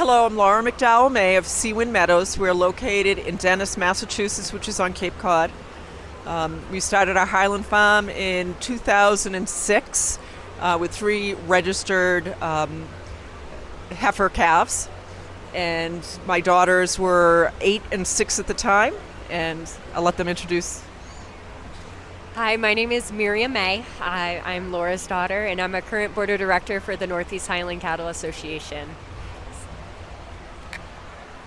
Hello, I'm Laura McDowell May of Seawind Meadows. We're located in Dennis, Massachusetts, which is on Cape Cod. We started our Highland farm in 2006 with 3 registered heifer calves. And my daughters were 8 and 6 at the time, and I'll let them introduce. Hi, my name is Miriam May. I'm Laura's daughter, and I'm a current board of director for the Northeast Highland Cattle Association.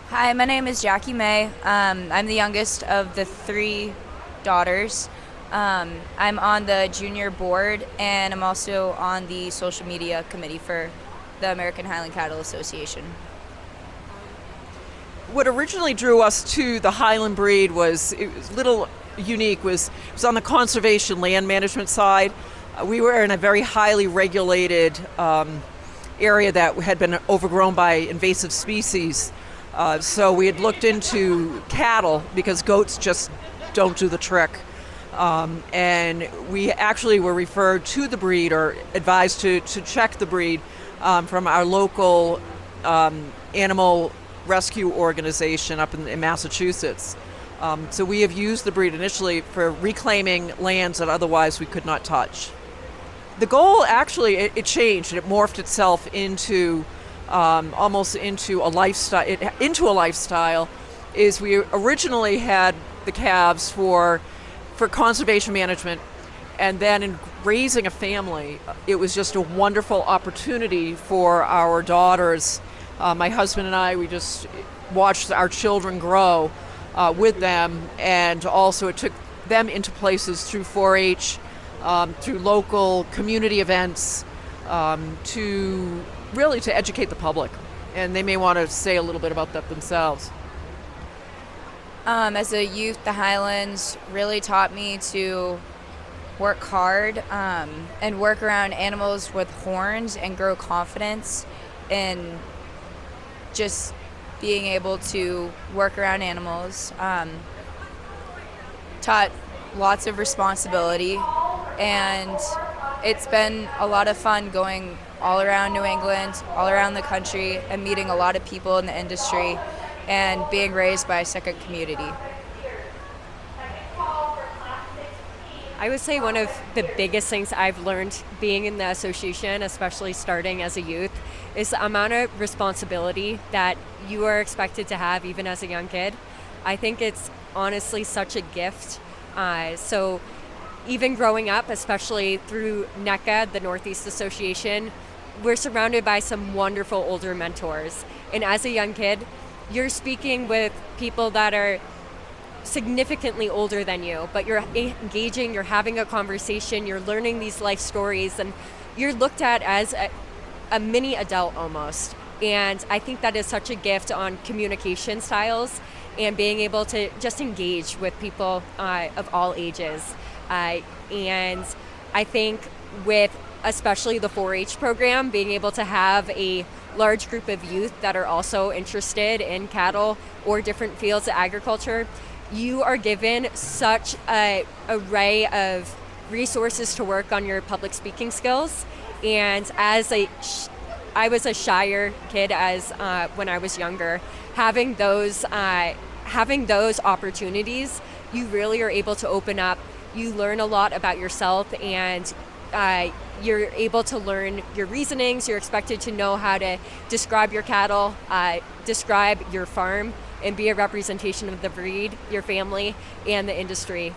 Hi, my name is Jackie May. I'm the youngest of the 3 daughters. I'm on the junior board, and I'm also on the social media committee for the American Highland Cattle Association. What originally drew us to the Highland breed was, it was a little unique, was on the conservation land management side. We were in a very highly regulated area that had been overgrown by invasive species. So we had looked into cattle because goats just don't do the trick. And we actually were referred to the breed or advised to check the breed from our local animal rescue organization up in Massachusetts. So we have used the breed initially for reclaiming lands that otherwise we could not touch. The goal actually, it changed. It morphed itself into almost into a lifestyle. Is we originally had the calves for conservation management, and then in raising a family, it was just a wonderful opportunity for our daughters. My husband and I, we just watched our children grow with them, and also it took them into places through 4-H, through local community events, to educate the public. And they may want to say a little bit about that themselves. As a youth, the Highlands really taught me to work hard and work around animals with horns and grow confidence in just being able to work around animals. Taught lots of responsibility, and it's been a lot of fun going all around New England, all around the country, and meeting a lot of people in the industry and being raised by a second community. I would say one of the biggest things I've learned being in the association, especially starting as a youth, is the amount of responsibility that you are expected to have even as a young kid. I think it's honestly such a gift. So even growing up, especially through NECA, the Northeast Association, we're surrounded by some wonderful older mentors. And as a young kid, you're speaking with people that are significantly older than you, but you're engaging, you're having a conversation, you're learning these life stories, and you're looked at as a mini adult almost. And I think that is such a gift on communication styles and being able to just engage with people of all ages. And I think with especially the 4-H program, being able to have a large group of youth that are also interested in cattle or different fields of agriculture, you are given such an array of resources to work on your public speaking skills. And as I was a shyer kid as when I was younger, having those opportunities, you really are able to open up. You learn a lot about yourself, and you're able to learn your reasonings. You're expected to know how to describe your cattle, describe your farm, and be a representation of the breed, your family, and the industry.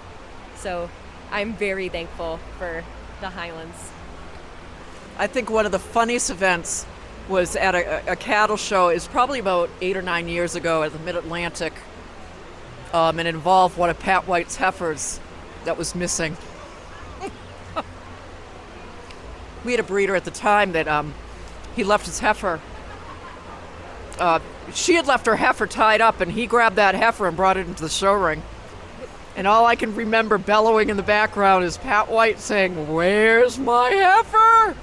So I'm very thankful for the Highlands. I think one of the funniest events was at a cattle show. Is probably about 8 or 9 years ago at the Mid-Atlantic, and it involved one of Pat White's heifers that was missing. We had a breeder at the time that he left his heifer. She had left her heifer tied up, and he grabbed that heifer and brought it into the show ring. And all I can remember bellowing in the background is Pat White saying, "Where's my heifer?"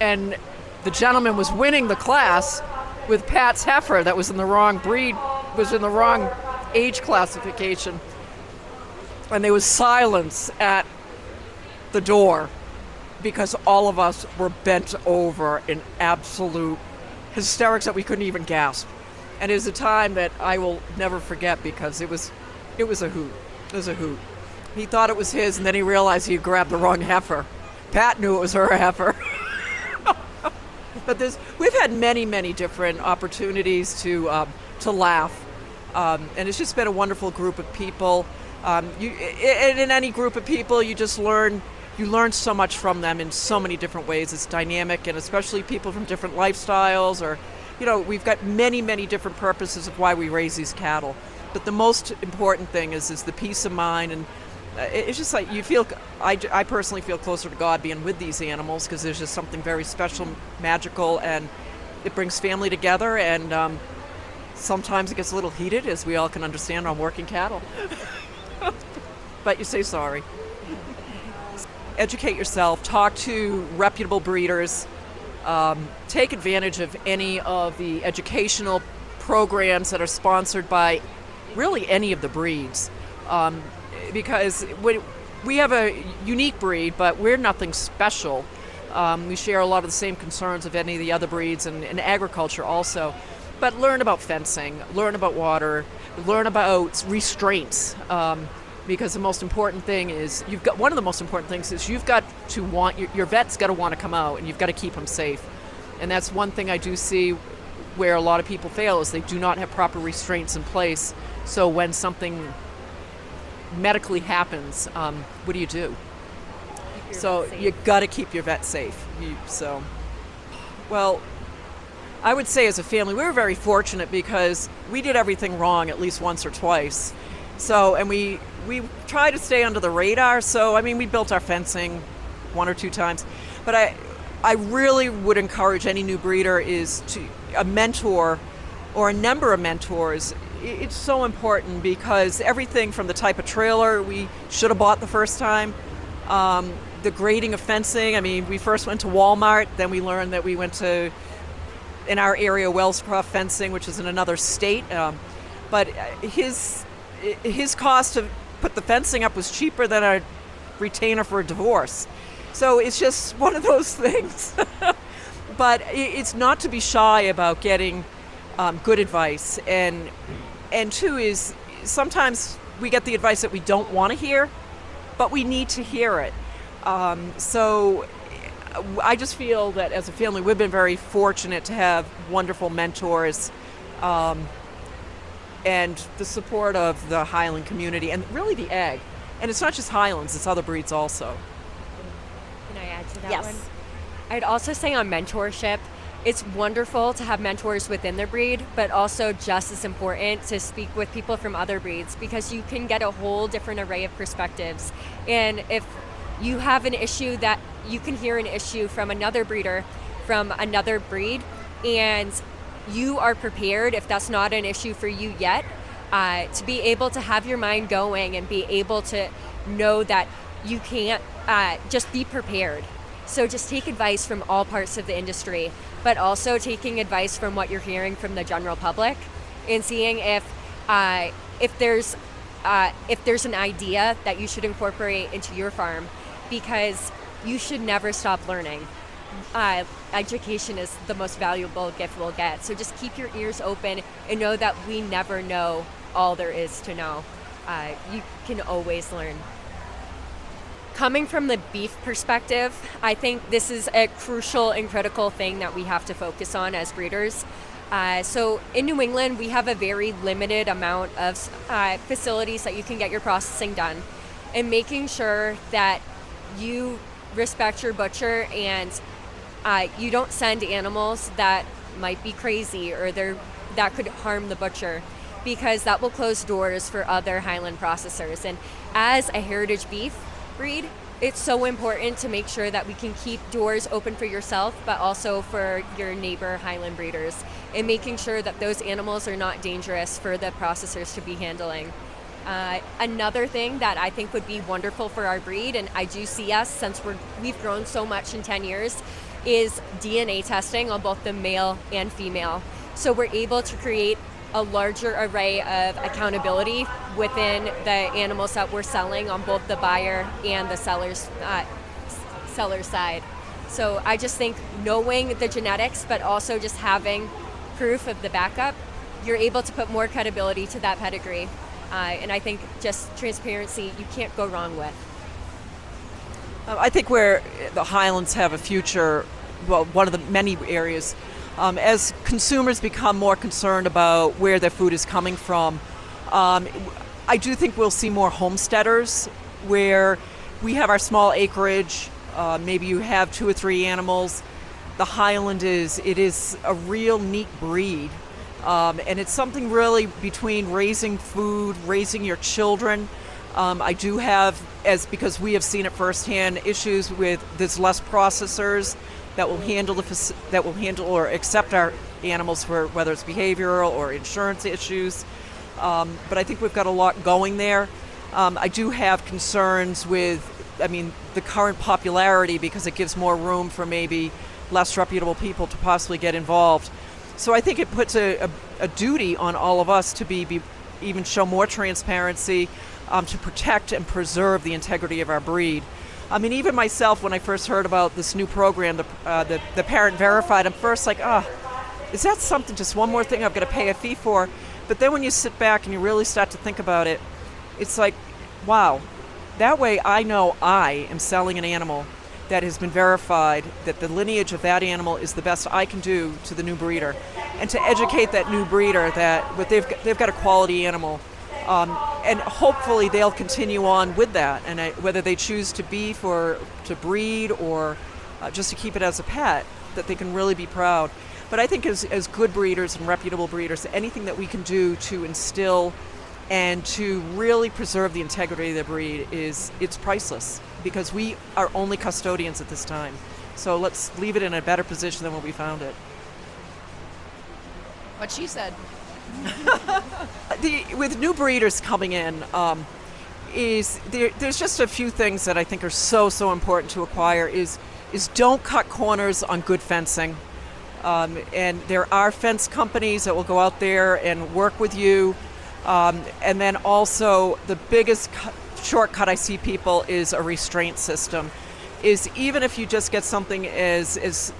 And the gentleman was winning the class with Pat's heifer that was in the wrong breed, was in the wrong age classification. And there was silence at the door because all of us were bent over in absolute hysterics that we couldn't even gasp. And it was a time that I will never forget because it was a hoot. It was a hoot. He thought it was his, and then he realized he had grabbed the wrong heifer. Pat knew it was her heifer. But we've had many, many different opportunities to laugh, and it's just been a wonderful group of people. And in any group of people, you just learn so much from them in so many different ways. It's dynamic, and especially people from different lifestyles, or we've got many, many different purposes of why we raise these cattle. But the most important thing is the peace of mind, and it's just like you feel. I personally feel closer to God being with these animals because there's just something very special, magical, and it brings family together. And sometimes it gets a little heated, as we all can understand on working cattle. But you say sorry. Educate yourself. Talk to reputable breeders. Take advantage of any of the educational programs that are sponsored by really any of the breeds. Because we have a unique breed, but we're nothing special. We share a lot of the same concerns of any of the other breeds, and agriculture also. But learn about fencing, learn about water, learn about restraints. Because the most important thing is one of the most important things is you've got to want your vet's got to want to come out, and you've got to keep them safe. And that's one thing I do see where a lot of people fail is they do not have proper restraints in place. So when something medically happens, what do? So you got to keep your vet safe. Well, I would say as a family, we were very fortunate because we did everything wrong at least once or twice. So, and we try to stay under the radar. So, I mean, we built our fencing one or two times. But I really would encourage any new breeder a mentor or a number of mentors. It's so important because everything from the type of trailer we should have bought the first time, the grading of fencing. I mean, we first went to Walmart, then we learned that we went to, in our area, Wellscroft Fencing, which is in another state. But his cost to put the fencing up was cheaper than a retainer for a divorce. So it's just one of those things. But it's not to be shy about getting good advice. And two is sometimes we get the advice that we don't want to hear, but we need to hear it. So I just feel that as a family, we've been very fortunate to have wonderful mentors, and the support of the Highland community and really the ag. And it's not just Highlands, it's other breeds also. Can I add to that Yes. one? I'd also say on mentorship, it's wonderful to have mentors within the breed, but also just as important to speak with people from other breeds because you can get a whole different array of perspectives. And if you have an issue that you can hear an issue from another breeder, from another breed, and you are prepared, if that's not an issue for you yet, to be able to have your mind going and be able to know that you can't just be prepared. So just take advice from all parts of the industry, but also taking advice from what you're hearing from the general public and seeing if there's an idea that you should incorporate into your farm, because you should never stop learning. Education is the most valuable gift we'll get. So just keep your ears open and know that we never know all there is to know. You can always learn. Coming from the beef perspective, I think this is a crucial and critical thing that we have to focus on as breeders. So in New England, we have a very limited amount of facilities that you can get your processing done. And making sure that you respect your butcher and you don't send animals that might be crazy or that could harm the butcher, because that will close doors for other Highland processors. And as a heritage beef breed, it's so important to make sure that we can keep doors open for yourself, but also for your neighbor Highland breeders, and making sure that those animals are not dangerous for the processors to be handling. Another thing that I think would be wonderful for our breed, and I do see us since we've grown so much in 10 years, is DNA testing on both the male and female. So we're able to create a larger array of accountability within the animals that we're selling on both the buyer and the seller's side. So I just think knowing the genetics, but also just having proof of the backup, you're able to put more credibility to that pedigree. And I think just transparency, you can't go wrong with. I think where the Highlands have a future, well, one of the many areas, as consumers become more concerned about where their food is coming from, I do think we'll see more homesteaders where we have our small acreage. Maybe you have 2 or 3 animals. The Highland is a real neat breed, and it's something really between raising food, raising your children. I do have, because we have seen it firsthand, issues with there's less processors that will handle or accept our animals for whether it's behavioral or insurance issues. But I think we've got a lot going there. I do have concerns with, the current popularity, because it gives more room for maybe less reputable people to possibly get involved. So I think it puts a duty on all of us to be even show more transparency, to protect and preserve the integrity of our breed. Even myself, when I first heard about this new program, the Parent Verified, I'm first like, is that something, just one more thing I've got to pay a fee for? But then when you sit back and you really start to think about it, it's like, wow, that way I know I am selling an animal that has been verified, that the lineage of that animal is the best I can do to the new breeder. And to educate that new breeder that they've got a quality animal. And hopefully they'll continue on with that, and whether they choose to breed or just to keep it as a pet, that they can really be proud. But I think as good breeders and reputable breeders, anything that we can do to instill and to really preserve the integrity of the breed it's priceless, because we are only custodians at this time. So let's leave it in a better position than when we found it. What she said. With new breeders coming in, there's just a few things that I think are so important to acquire. Is don't cut corners on good fencing, and there are fence companies that will go out there and work with you, and then also the biggest shortcut I see people is a restraint system. Is even if you just get something as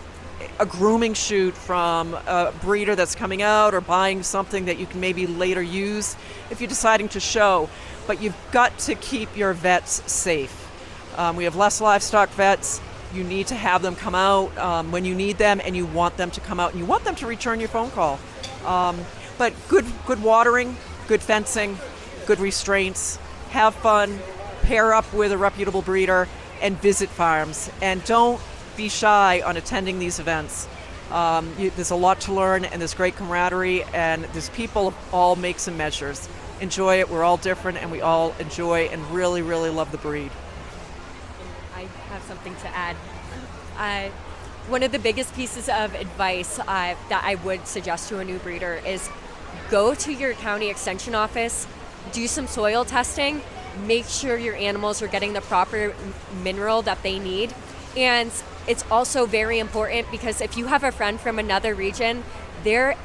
a grooming shoot from a breeder that's coming out, or buying something that you can maybe later use if you're deciding to show. But you've got to keep your vets safe. We have less livestock vets. You need to have them come out when you need them, and you want them to come out, and you want them to return your phone call. But good watering, good fencing, good restraints, have fun, pair up with a reputable breeder, and visit farms. And don't be shy on attending these events. There's a lot to learn, and there's great camaraderie, and there's people of all makes and measures. Enjoy it. We're all different, and we all enjoy and really love the breed. I have something to add. One of the biggest pieces of advice that I would suggest to a new breeder is go to your county extension office, do some soil testing, make sure your animals are getting the proper mineral that they need. And it's also very important, because if you have a friend from another region, their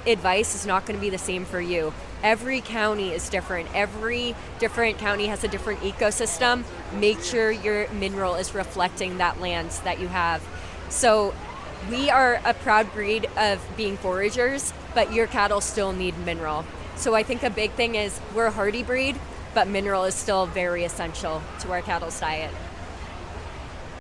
advice is not going to be the same for you. Every county is different. Every different county has a different ecosystem. Make sure your mineral is reflecting that land that you have. So we are a proud breed of being foragers, but your cattle still need mineral. So I think a big thing is we're a hardy breed, but mineral is still very essential to our cattle's diet.